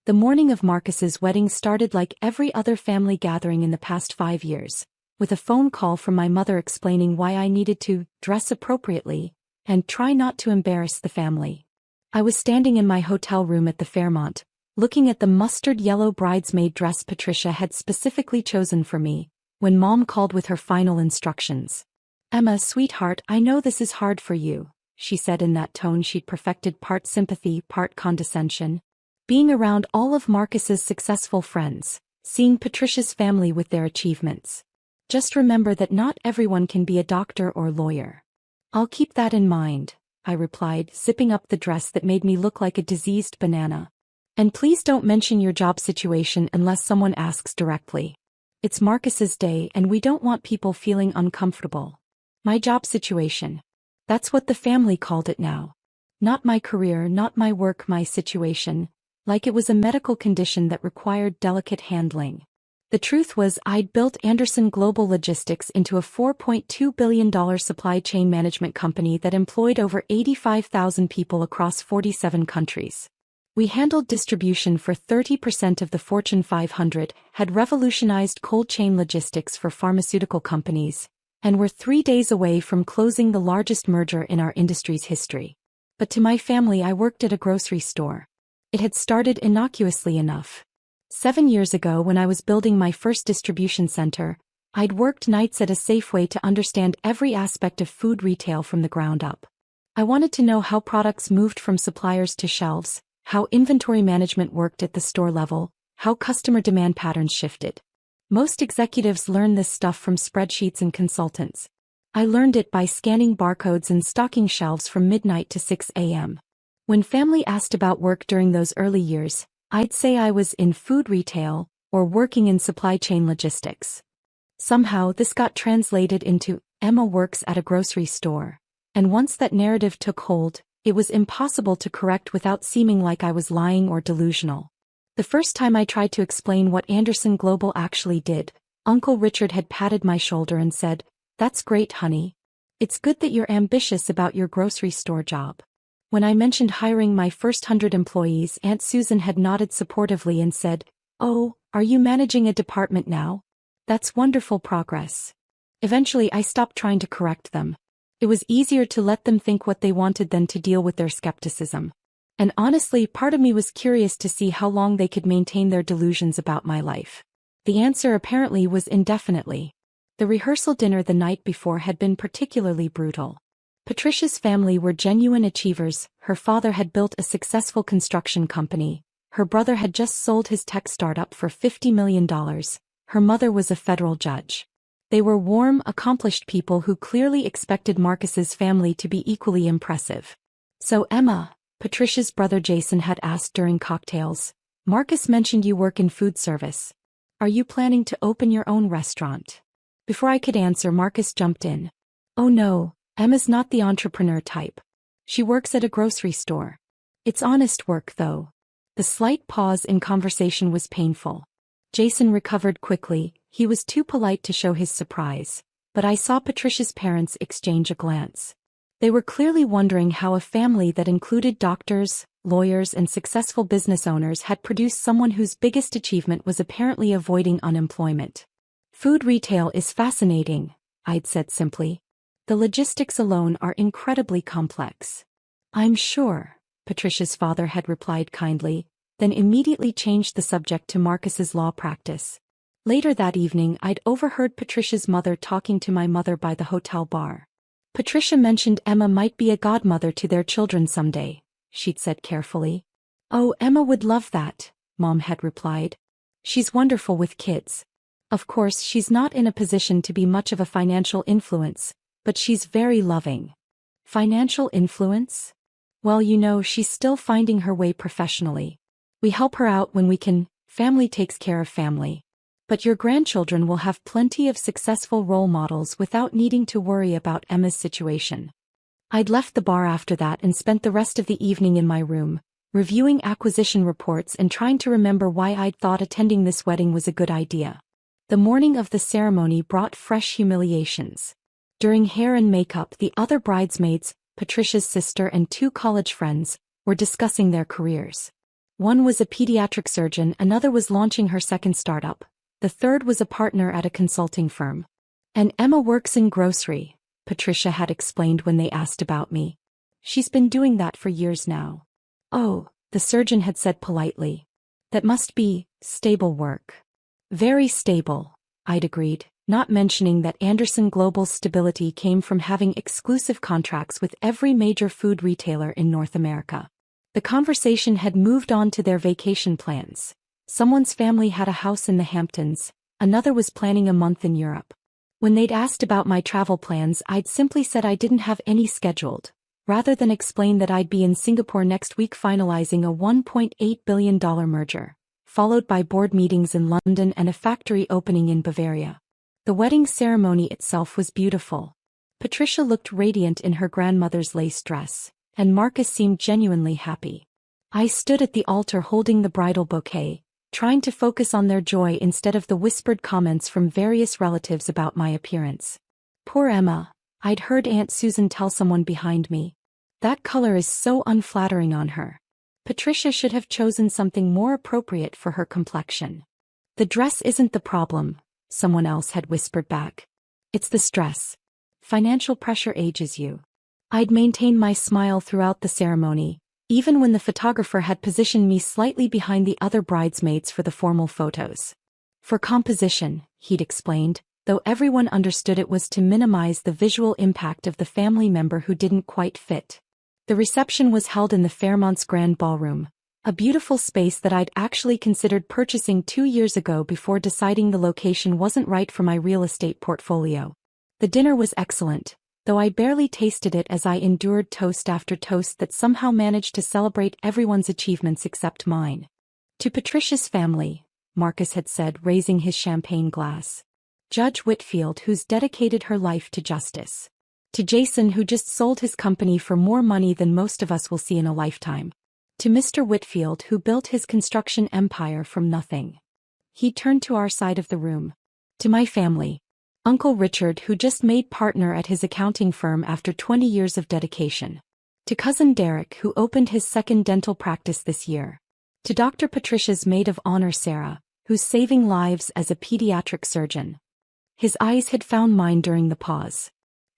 The morning of Marcus's wedding started like every other family gathering in the past 5 years, with a phone call from my mother explaining why I needed to dress appropriately and try not to embarrass the family. I was standing in my hotel room at the Fairmont, looking at the mustard yellow bridesmaid dress Patricia had specifically chosen for me, when Mom called with her final instructions. "Emma, sweetheart, I know this is hard for you," she said in that tone she'd perfected, part sympathy, part condescension. Being around all of Marcus's successful friends, seeing Patricia's family with their achievements. "Just remember that not everyone can be a doctor or lawyer." "I'll keep that in mind," I replied, zipping up the dress that made me look like a diseased banana. "And please don't mention your job situation unless someone asks directly. It's Marcus's day and we don't want people feeling uncomfortable." My job situation. That's what the family called it now. Not my career, not my work, my situation, like it was a medical condition that required delicate handling. The truth was I'd built Anderson Global Logistics into a $4.2 billion supply chain management company that employed over 85,000 people across 47 countries. We handled distribution for 30% of the Fortune 500, had revolutionized cold chain logistics for pharmaceutical companies, and were 3 days away from closing the largest merger in our industry's history. But to my family, I worked at a grocery store. It had started innocuously enough. 7 years ago, when I was building my first distribution center, I'd worked nights at a Safeway to understand every aspect of food retail from the ground up. I wanted to know how products moved from suppliers to shelves, how inventory management worked at the store level, how customer demand patterns shifted. Most executives learn this stuff from spreadsheets and consultants. I learned it by scanning barcodes and stocking shelves from midnight to 6 a.m. When family asked about work during those early years, I'd say I was in food retail or working in supply chain logistics. Somehow this got translated into Emma works at a grocery store, and once that narrative took hold, it was impossible to correct without seeming like I was lying or delusional. The first time I tried to explain what Anderson Global actually did, Uncle Richard had patted my shoulder and said, "That's great, honey. It's good that you're ambitious about your grocery store job." When I mentioned hiring my first 100 employees, Aunt Susan had nodded supportively and said, "Oh, are you managing a department now? That's wonderful progress." Eventually I stopped trying to correct them. It was easier to let them think what they wanted than to deal with their skepticism. And honestly, part of me was curious to see how long they could maintain their delusions about my life. The answer apparently was indefinitely. The rehearsal dinner the night before had been particularly brutal. Patricia's family were genuine achievers. Her father had built a successful construction company. Her brother had just sold his tech startup for $50 million. Her mother was a federal judge. They were warm, accomplished people who clearly expected Marcus's family to be equally impressive. "So Emma," Patricia's brother Jason had asked during cocktails, "Marcus mentioned you work in food service. Are you planning to open your own restaurant?" Before I could answer, Marcus jumped in. "Oh no, Emma's not the entrepreneur type. She works at a grocery store. It's honest work though." The slight pause in conversation was painful. Jason recovered quickly. He was too polite to show his surprise, but I saw Patricia's parents exchange a glance. They were clearly wondering how a family that included doctors, lawyers, and successful business owners had produced someone whose biggest achievement was apparently avoiding unemployment. "Food retail is fascinating," I'd said simply. "The logistics alone are incredibly complex." "I'm sure," Patricia's father had replied kindly, then immediately changed the subject to Marcus's law practice. Later that evening, I'd overheard Patricia's mother talking to my mother by the hotel bar. "Patricia mentioned Emma might be a godmother to their children someday," she'd said carefully. "Oh, Emma would love that," Mom had replied. "She's wonderful with kids. Of course, she's not in a position to be much of a financial influence, but she's very loving." Financial influence? Well, she's still finding her way professionally. We help her out when we can. Family takes care of family. But your grandchildren will have plenty of successful role models without needing to worry about Emma's situation. I'd left the bar after that and spent the rest of the evening in my room, reviewing acquisition reports and trying to remember why I'd thought attending this wedding was a good idea. The morning of the ceremony brought fresh humiliations. During hair and makeup, the other bridesmaids, Patricia's sister and 2 college friends, were discussing their careers. One was a pediatric surgeon, another was launching her second startup. The third was a partner at a consulting firm. And Emma works in grocery, Patricia had explained when they asked about me. She's been doing that for years now. Oh, the surgeon had said politely. That must be stable work. Very stable, I'd agreed, not mentioning that Anderson Global's stability came from having exclusive contracts with every major food retailer in North America. The conversation had moved on to their vacation plans. Someone's family had a house in the Hamptons, another was planning a month in Europe. When they'd asked about my travel plans, I'd simply said I didn't have any scheduled, rather than explain that I'd be in Singapore next week finalizing a $1.8 billion merger, followed by board meetings in London and a factory opening in Bavaria. The wedding ceremony itself was beautiful. Patricia looked radiant in her grandmother's lace dress, and Marcus seemed genuinely happy. I stood at the altar holding the bridal bouquet, trying to focus on their joy instead of the whispered comments from various relatives about my appearance. Poor Emma, I'd heard Aunt Susan tell someone behind me. That color is so unflattering on her. Patricia should have chosen something more appropriate for her complexion. The dress isn't the problem, someone else had whispered back. It's the stress. Financial pressure ages you. I'd maintained my smile throughout the ceremony, even when the photographer had positioned me slightly behind the other bridesmaids for the formal photos. For composition, he'd explained, though everyone understood it was to minimize the visual impact of the family member who didn't quite fit. The reception was held in the Fairmont's Grand Ballroom, a beautiful space that I'd actually considered purchasing 2 years ago before deciding the location wasn't right for my real estate portfolio. The dinner was excellent, though I barely tasted it as I endured toast after toast that somehow managed to celebrate everyone's achievements except mine. To Patricia's family, Marcus had said, raising his champagne glass. Judge Whitfield, who's dedicated her life to justice. To Jason, who just sold his company for more money than most of us will see in a lifetime. To Mr. Whitfield, who built his construction empire from nothing. He turned to our side of the room. To my family. Uncle Richard, who just made partner at his accounting firm after 20 years of dedication. To Cousin Derek, who opened his second dental practice this year. To Dr. Patricia's maid of honor Sarah, who's saving lives as a pediatric surgeon. His eyes had found mine during the pause.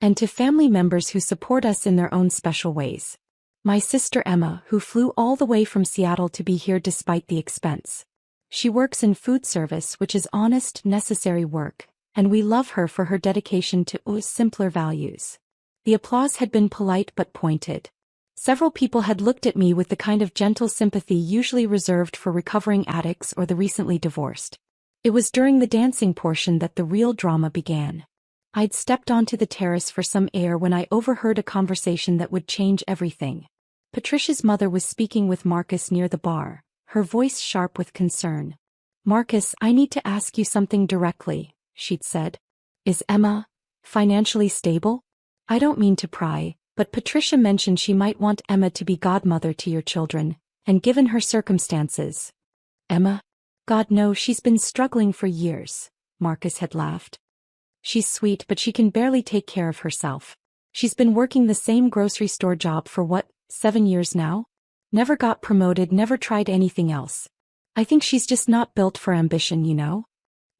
And to family members who support us in their own special ways. My sister Emma, who flew all the way from Seattle to be here despite the expense. She works in food service, which is honest, necessary work. And we love her for her dedication to simpler values. The applause had been polite but pointed. Several people had looked at me with the kind of gentle sympathy usually reserved for recovering addicts or the recently divorced. It was during the dancing portion that the real drama began. I'd stepped onto the terrace for some air when I overheard a conversation that would change everything. Patricia's mother was speaking with Marcus near the bar, her voice sharp with concern. "Marcus, I need to ask you something directly," she'd said. "Is Emma financially stable? I don't mean to pry, but Patricia mentioned she might want Emma to be godmother to your children, and given her circumstances." "Emma? God, no, she's been struggling for years," Marcus had laughed. "She's sweet, but she can barely take care of herself. She's been working the same grocery store job for 7 years now? Never got promoted, never tried anything else. I think she's just not built for ambition, you know?"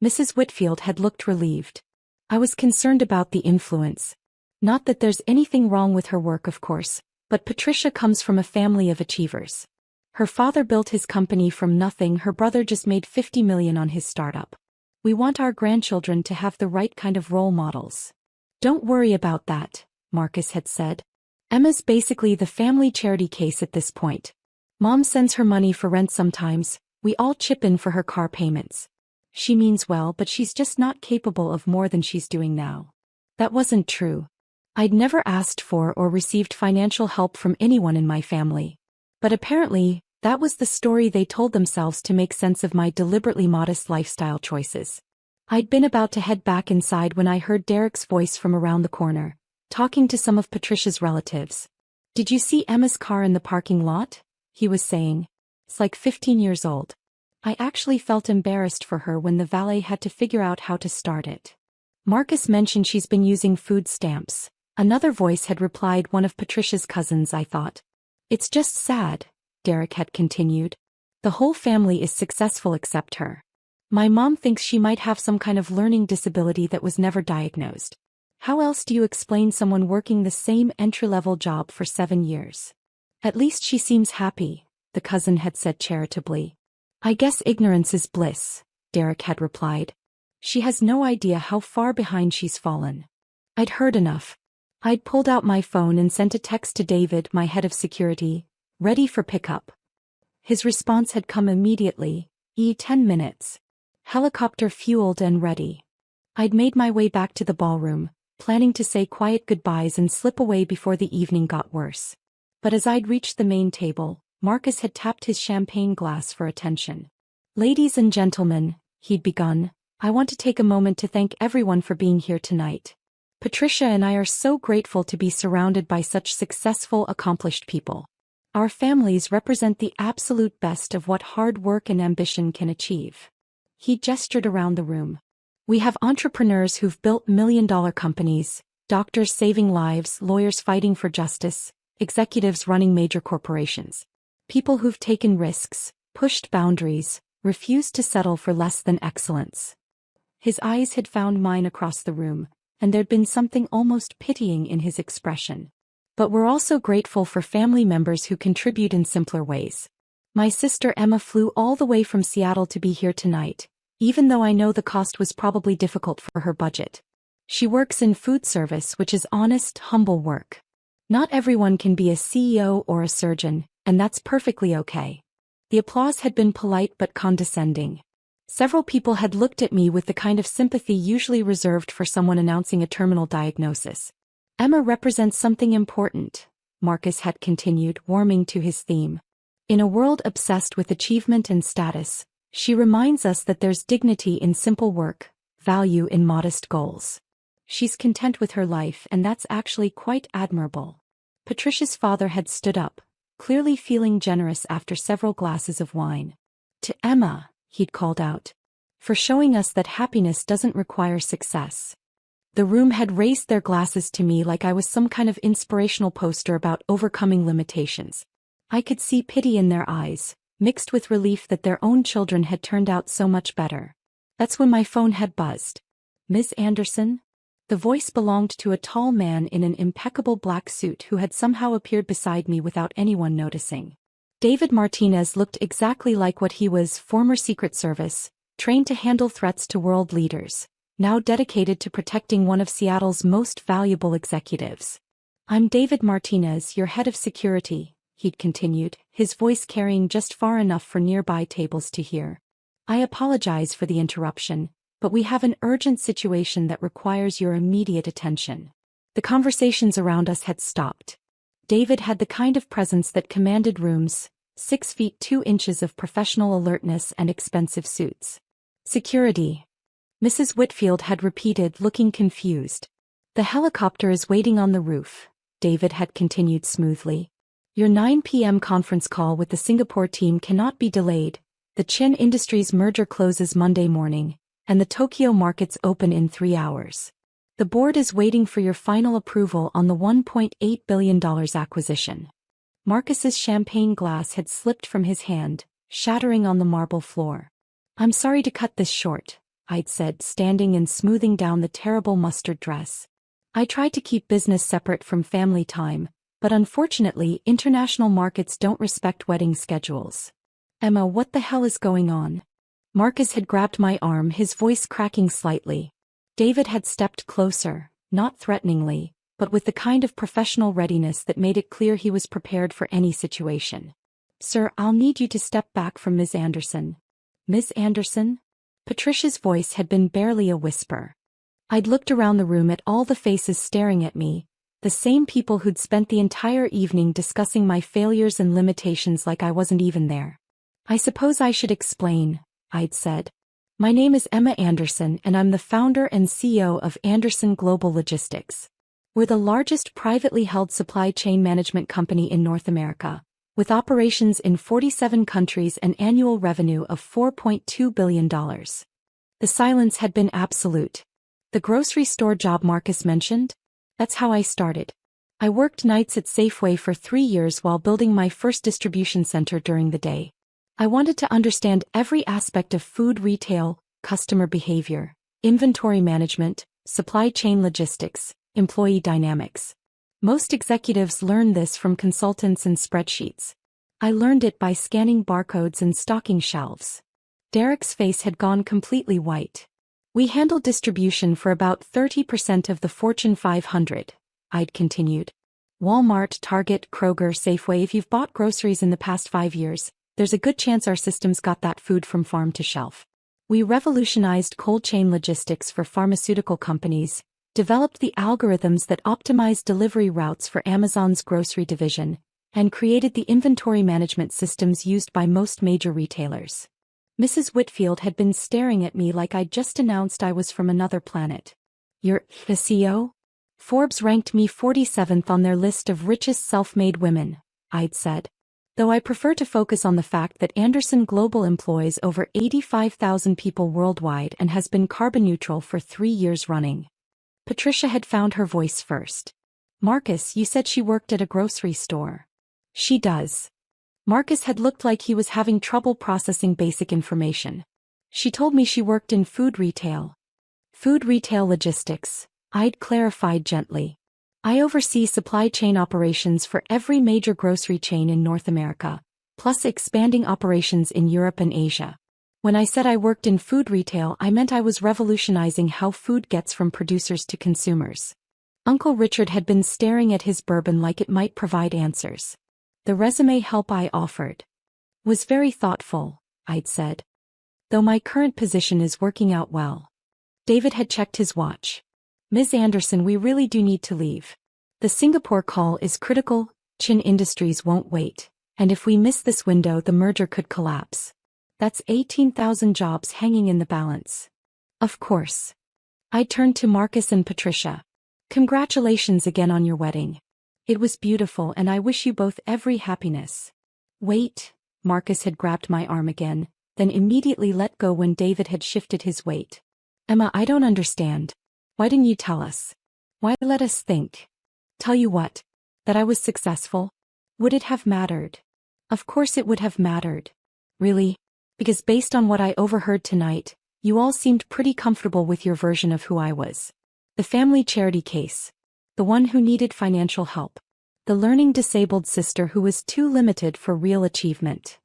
Mrs. Whitfield had looked relieved. I was concerned about the influence. Not that there's anything wrong with her work, of course, but Patricia comes from a family of achievers. Her father built his company from nothing, her brother just made $50 million on his startup. We want our grandchildren to have the right kind of role models. "Don't worry about that," Marcus had said. "Emma's basically the family charity case at this point. Mom sends her money for rent sometimes, we all chip in for her car payments. She means well, but she's just not capable of more than she's doing now." That wasn't true. I'd never asked for or received financial help from anyone in my family. But apparently, that was the story they told themselves to make sense of my deliberately modest lifestyle choices. I'd been about to head back inside when I heard Derek's voice from around the corner, talking to some of Patricia's relatives. "Did you see Emma's car in the parking lot?" he was saying. "It's like 15 years old." I actually felt embarrassed for her when the valet had to figure out how to start it. Marcus mentioned she's been using food stamps. Another voice had replied, one of Patricia's cousins, I thought. "It's just sad," Derek had continued. The whole family is successful except her. My mom thinks she might have some kind of learning disability that was never diagnosed. How else do you explain someone working the same entry-level job for 7 years? At least she seems happy, the cousin had said charitably. I guess ignorance is bliss, Derek had replied. She has no idea how far behind she's fallen. I'd heard enough. I'd pulled out my phone and sent a text to David, my head of security, ready for pickup. His response had come immediately, 10 minutes. Helicopter fueled and ready. I'd made my way back to the ballroom, planning to say quiet goodbyes and slip away before the evening got worse. But as I'd reached the main table, Marcus had tapped his champagne glass for attention. Ladies and gentlemen, he'd begun, I want to take a moment to thank everyone for being here tonight. Patricia and I are so grateful to be surrounded by such successful, accomplished people. Our families represent the absolute best of what hard work and ambition can achieve. He gestured around the room. We have entrepreneurs who've built million-dollar companies, doctors saving lives, lawyers fighting for justice, executives running major corporations. People who've taken risks, pushed boundaries, refused to settle for less than excellence. His eyes had found mine across the room, and there'd been something almost pitying in his expression. But we're also grateful for family members who contribute in simpler ways. My sister Emma flew all the way from Seattle to be here tonight, even though I know the cost was probably difficult for her budget. She works in food service, which is honest, humble work. Not everyone can be a CEO or a surgeon, and that's perfectly okay. The applause had been polite but condescending. Several people had looked at me with the kind of sympathy usually reserved for someone announcing a terminal diagnosis. Emma represents something important, Marcus had continued, warming to his theme. In a world obsessed with achievement and status, she reminds us that there's dignity in simple work, value in modest goals. She's content with her life, and that's actually quite admirable. Patricia's father had stood up, clearly feeling generous after several glasses of wine. To Emma, he'd called out, for showing us that happiness doesn't require success. The room had raised their glasses to me like I was some kind of inspirational poster about overcoming limitations. I could see pity in their eyes, mixed with relief that their own children had turned out so much better. That's when my phone had buzzed. Ms. Anderson? The voice belonged to a tall man in an impeccable black suit who had somehow appeared beside me without anyone noticing. David Martinez looked exactly like what he was, former Secret Service, trained to handle threats to world leaders, now dedicated to protecting one of Seattle's most valuable executives. I'm David Martinez, your head of security, he'd continued, his voice carrying just far enough for nearby tables to hear. I apologize for the interruption, but we have an urgent situation that requires your immediate attention. The conversations around us had stopped. David had the kind of presence that commanded rooms, 6 feet 2 inches of professional alertness and expensive suits. Security. Mrs. Whitfield had repeated, looking confused. The helicopter is waiting on the roof, David had continued smoothly. Your 9 p.m. conference call with the Singapore team cannot be delayed. The Chin Industries merger closes Monday morning, and the Tokyo markets open in 3 hours. The board is waiting for your final approval on the $1.8 billion acquisition. Marcus's champagne glass had slipped from his hand, shattering on the marble floor. I'm sorry to cut this short, I'd said, standing and smoothing down the terrible mustard dress. I tried to keep business separate from family time, but unfortunately international markets don't respect wedding schedules. Emma, what the hell is going on? Marcus had grabbed my arm, his voice cracking slightly. David had stepped closer, not threateningly, but with the kind of professional readiness that made it clear he was prepared for any situation. Sir, I'll need you to step back from Ms. Anderson. Ms. Anderson? Patricia's voice had been barely a whisper. I'd looked around the room at all the faces staring at me, the same people who'd spent the entire evening discussing my failures and limitations like I wasn't even there. I suppose I should explain, I'd said. My name is Emma Anderson and I'm the founder and CEO of Anderson Global Logistics. We're the largest privately held supply chain management company in North America, with operations in 47 countries and annual revenue of $4.2 billion. The silence had been absolute. The grocery store job Marcus mentioned? That's how I started. I worked nights at Safeway for 3 years while building my first distribution center during the day. I wanted to understand every aspect of food retail, customer behavior, inventory management, supply chain logistics, employee dynamics. Most executives learn this from consultants and spreadsheets. I learned it by scanning barcodes and stocking shelves. Derek's face had gone completely white. We handle distribution for about 30% of the Fortune 500, I'd continued. Walmart, Target, Kroger, Safeway. If you've bought groceries in the past 5 years, there's a good chance our systems got that food from farm to shelf. We revolutionized cold chain logistics for pharmaceutical companies, developed the algorithms that optimize delivery routes for Amazon's grocery division, and created the inventory management systems used by most major retailers. Mrs. Whitfield had been staring at me like I'd just announced I was from another planet. You're the CEO? Forbes ranked me 47th on their list of richest self-made women, I'd said. Though I prefer to focus on the fact that Anderson Global employs over 85,000 people worldwide and has been carbon neutral for 3 years running. Patricia had found her voice first. Marcus, you said she worked at a grocery store. She does. Marcus had looked like he was having trouble processing basic information. She told me she worked in food retail. Food retail logistics, I'd clarified gently. I oversee supply chain operations for every major grocery chain in North America, plus expanding operations in Europe and Asia. When I said I worked in food retail, I meant I was revolutionizing how food gets from producers to consumers. Uncle Richard had been staring at his bourbon like it might provide answers. The resume help I offered was very thoughtful, I'd said. Though my current position is working out well. David had checked his watch. Ms. Anderson, we really do need to leave. The Singapore call is critical, Chin Industries won't wait, and if we miss this window the merger could collapse. That's 18,000 jobs hanging in the balance. Of course. I turned to Marcus and Patricia. Congratulations again on your wedding. It was beautiful and I wish you both every happiness. Wait, Marcus had grabbed my arm again, then immediately let go when David had shifted his weight. Emma, I don't understand. Why didn't you tell us? Why let us think? Tell you what? That I was successful? Would it have mattered? Of course it would have mattered. Really? Because based on what I overheard tonight, you all seemed pretty comfortable with your version of who I was. The family charity case. The one who needed financial help. The learning disabled sister who was too limited for real achievement.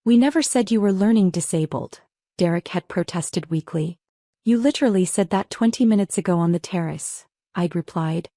We never said you were learning disabled, Derek had protested weakly. You literally said that 20 minutes ago on the terrace, I'd replied.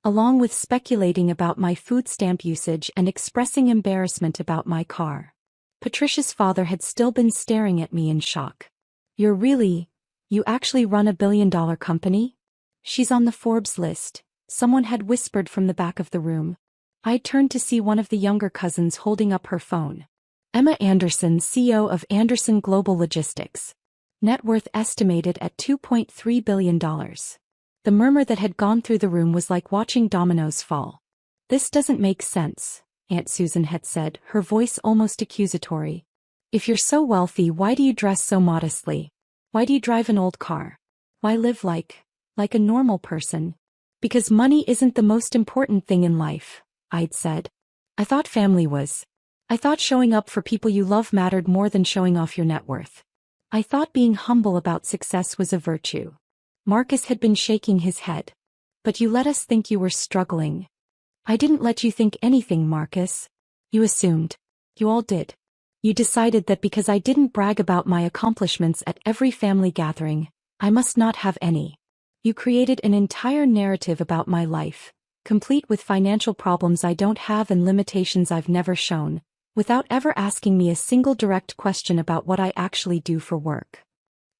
Along with speculating about my food stamp usage and expressing embarrassment about my car. Patricia's father had still been staring at me in shock. You actually run a billion-dollar company? She's on the Forbes list, someone had whispered from the back of the room. I turned to see one of the younger cousins holding up her phone. Emma Anderson, CEO of Anderson Global Logistics. Net worth estimated at $2.3 billion. The murmur that had gone through the room was like watching dominoes fall. This doesn't make sense, Aunt Susan had said, her voice almost accusatory. If you're so wealthy, why do you dress so modestly? Why do you drive an old car? Why live like a normal person? Because money isn't the most important thing in life, I'd said. I thought family was. I thought showing up for people you love mattered more than showing off your net worth. I thought being humble about success was a virtue. Marcus had been shaking his head. But you let us think you were struggling. I didn't let you think anything, Marcus. You assumed. You all did. You decided that because I didn't brag about my accomplishments at every family gathering, I must not have any. You created an entire narrative about my life, complete with financial problems I don't have and limitations I've never shown, without ever asking me a single direct question about what I actually do for work.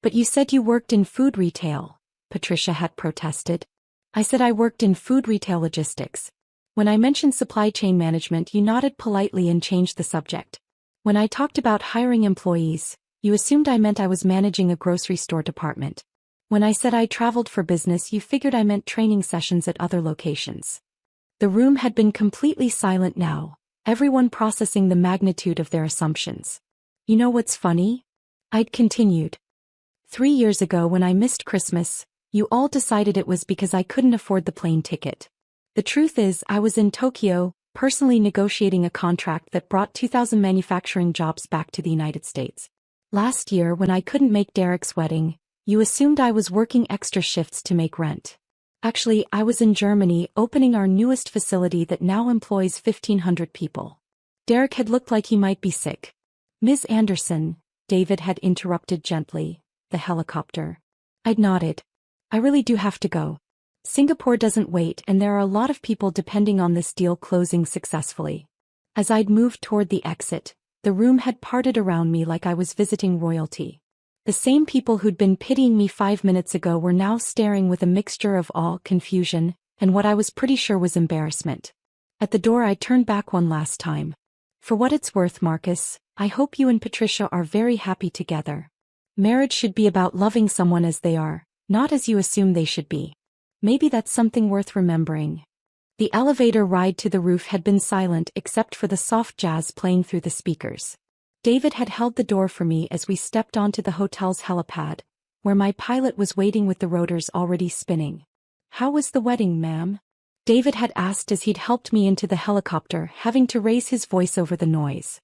But you said you worked in food retail, Patricia had protested. I said I worked in food retail logistics. When I mentioned supply chain management, you nodded politely and changed the subject. When I talked about hiring employees, you assumed I meant I was managing a grocery store department. When I said I traveled for business, you figured I meant training sessions at other locations. The room had been completely silent now, everyone processing the magnitude of their assumptions. You know what's funny? I'd continued. 3 years ago when I missed Christmas, you all decided it was because I couldn't afford the plane ticket. The truth is, I was in Tokyo, personally negotiating a contract that brought 2,000 manufacturing jobs back to the United States. Last year, when I couldn't make Derek's wedding, you assumed I was working extra shifts to make rent. Actually, I was in Germany opening our newest facility that now employs 1,500 people. Derek had looked like he might be sick. Ms. Anderson, David had interrupted gently, the helicopter. I'd nodded. I really do have to go. Singapore doesn't wait, and there are a lot of people depending on this deal closing successfully. As I'd moved toward the exit, the room had parted around me like I was visiting royalty. The same people who'd been pitying me 5 minutes ago were now staring with a mixture of awe, confusion, and what I was pretty sure was embarrassment. At the door I turned back one last time. For what it's worth, Marcus, I hope you and Patricia are very happy together. Marriage should be about loving someone as they are, not as you assume they should be. Maybe that's something worth remembering. The elevator ride to the roof had been silent except for the soft jazz playing through the speakers. David had held the door for me as we stepped onto the hotel's helipad, where my pilot was waiting with the rotors already spinning. How was the wedding, ma'am? David had asked as he'd helped me into the helicopter, having to raise his voice over the noise.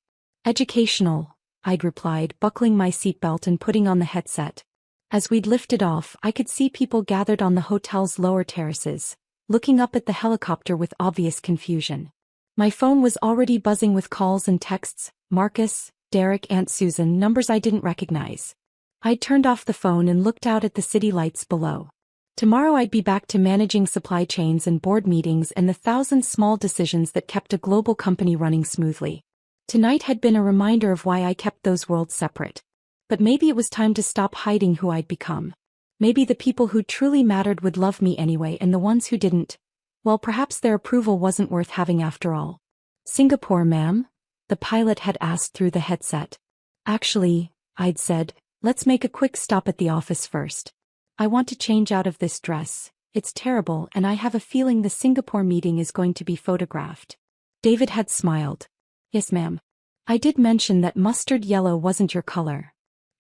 Educational, I'd replied, buckling my seatbelt and putting on the headset. As we'd lifted off, I could see people gathered on the hotel's lower terraces, looking up at the helicopter with obvious confusion. My phone was already buzzing with calls and texts, Marcus, Derek, Aunt Susan, numbers I didn't recognize. I'd turned off the phone and looked out at the city lights below. Tomorrow I'd be back to managing supply chains and board meetings and the 1,000 small decisions that kept a global company running smoothly. Tonight had been a reminder of why I kept those worlds separate. But maybe it was time to stop hiding who I'd become. Maybe the people who truly mattered would love me anyway, and the ones who didn't, well, perhaps their approval wasn't worth having after all. Singapore, ma'am? The pilot had asked through the headset. Actually, I'd said, let's make a quick stop at the office first. I want to change out of this dress. It's terrible, and I have a feeling the Singapore meeting is going to be photographed. David had smiled. Yes, ma'am. I did mention that mustard yellow wasn't your color.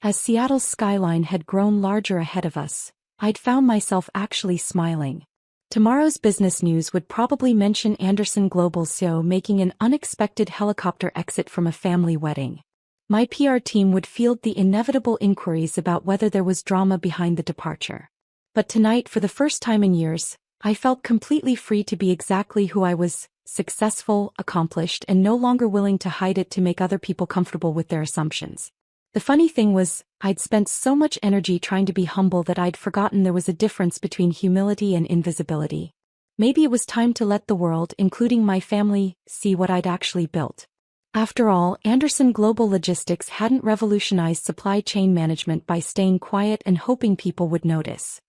As Seattle's skyline had grown larger ahead of us, I'd found myself actually smiling. Tomorrow's business news would probably mention Anderson Global's CEO making an unexpected helicopter exit from a family wedding. My PR team would field the inevitable inquiries about whether there was drama behind the departure. But tonight, for the first time in years, I felt completely free to be exactly who I was, successful, accomplished, and no longer willing to hide it to make other people comfortable with their assumptions. The funny thing was, I'd spent so much energy trying to be humble that I'd forgotten there was a difference between humility and invisibility. Maybe it was time to let the world, including my family, see what I'd actually built. After all, Anderson Global Logistics hadn't revolutionized supply chain management by staying quiet and hoping people would notice.